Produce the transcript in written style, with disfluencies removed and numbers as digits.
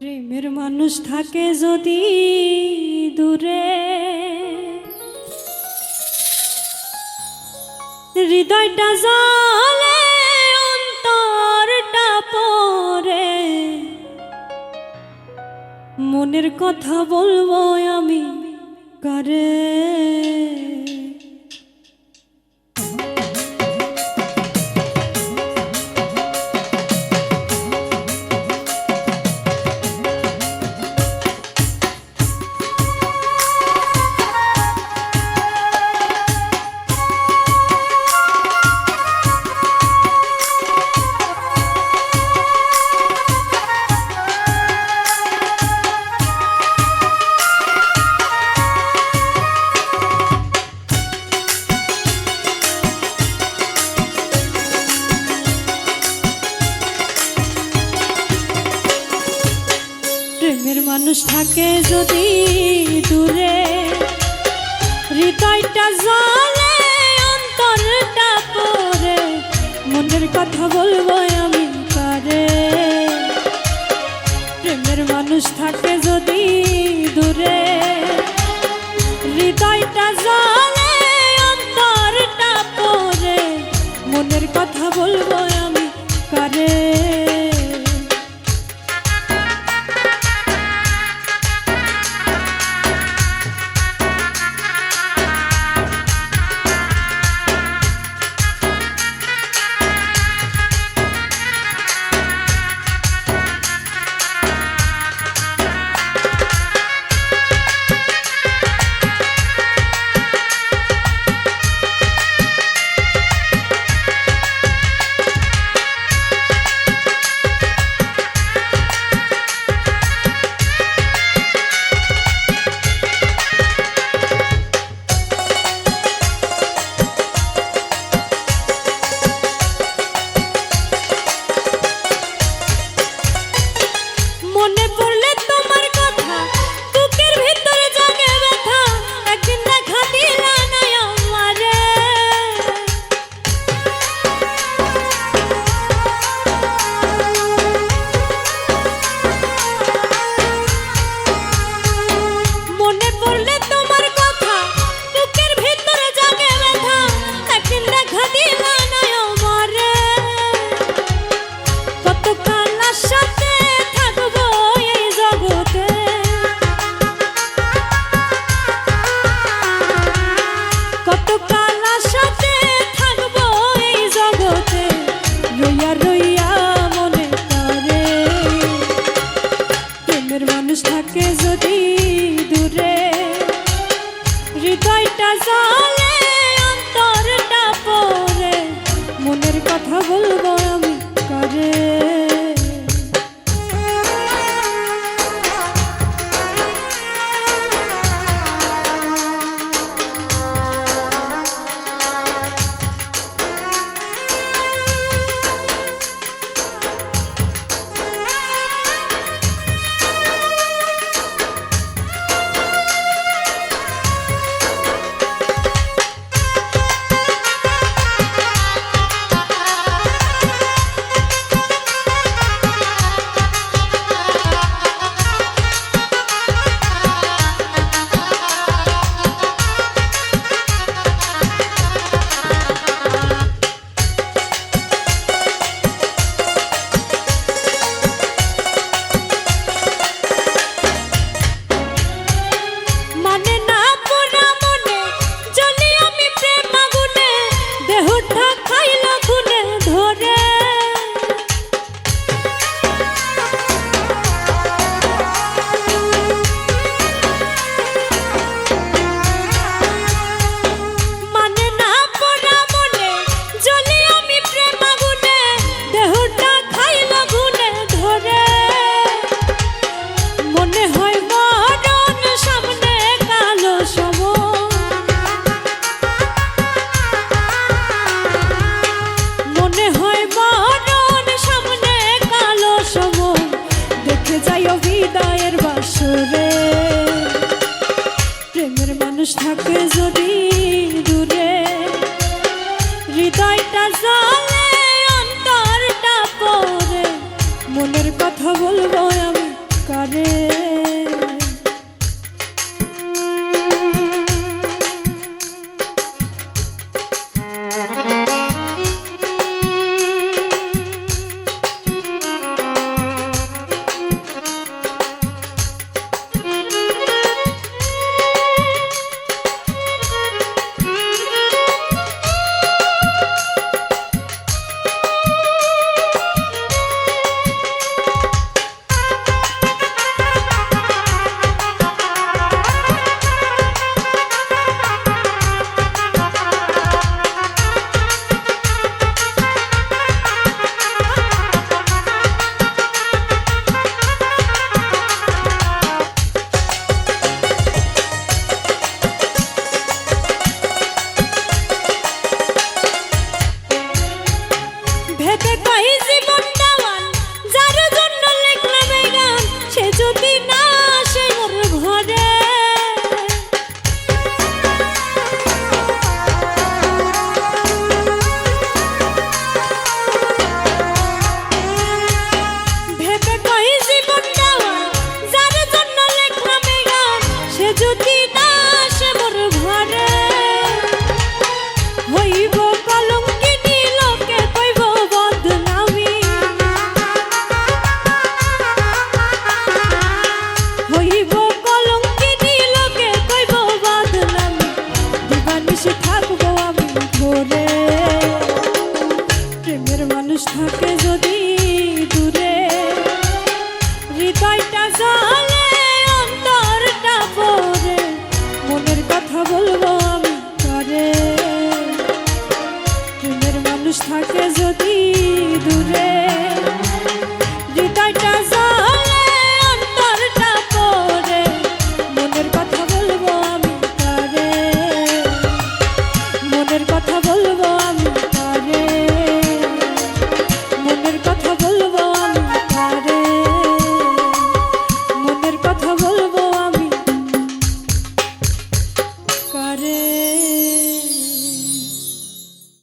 প্রেমের মানুষ থাকে যদি দূরে, হৃদয়টা জ্বলে অন্তরটা পড়ে, মনের কথা বলবো আমি কারে। প্রেমের মানুষ থাকে যদি দূরে, হৃদয়টা জ্বলে অন্তরটা পড়ে, মনের কথা বলবো আমি কারে। প্রেমের মানুষ থাকে যদি দূরে, হৃদয়টা জ্বলে অন্তরটা পড়ে, মনের কথা বলবো আমি কারে। থাকে যদি দূরে, হৃদয়টা জ্বলে অন্তরটা পড়ে, মনের কথা বলবো আমি কারে। প্রেমের মানুষ থাকে যদি দূরে, হৃদয়টা জ্বলে অন্তরটা পড়ে, মনের কথা বলবো আমি। ঘরে। ভেবে কই জীবন দেওয়ান, যার জন্য লিখলাম এই গান, সে যদি না আসে মোর ঘরে। ভেবে কই জীবন দেওয়ান, যার জন্য লিখলাম এই গান, সে যদি না আসে মোর ঘরে। হইব কলঙ্কিনী, লোকে কইব বদনামি, হইব কলঙ্কিনী, লোকে কইব বদনামি, দিবানিশি থাকবো আমি ঘরে। প্রেমের মানুষ থাকে যদি দূরে, হৃদয়টা যায়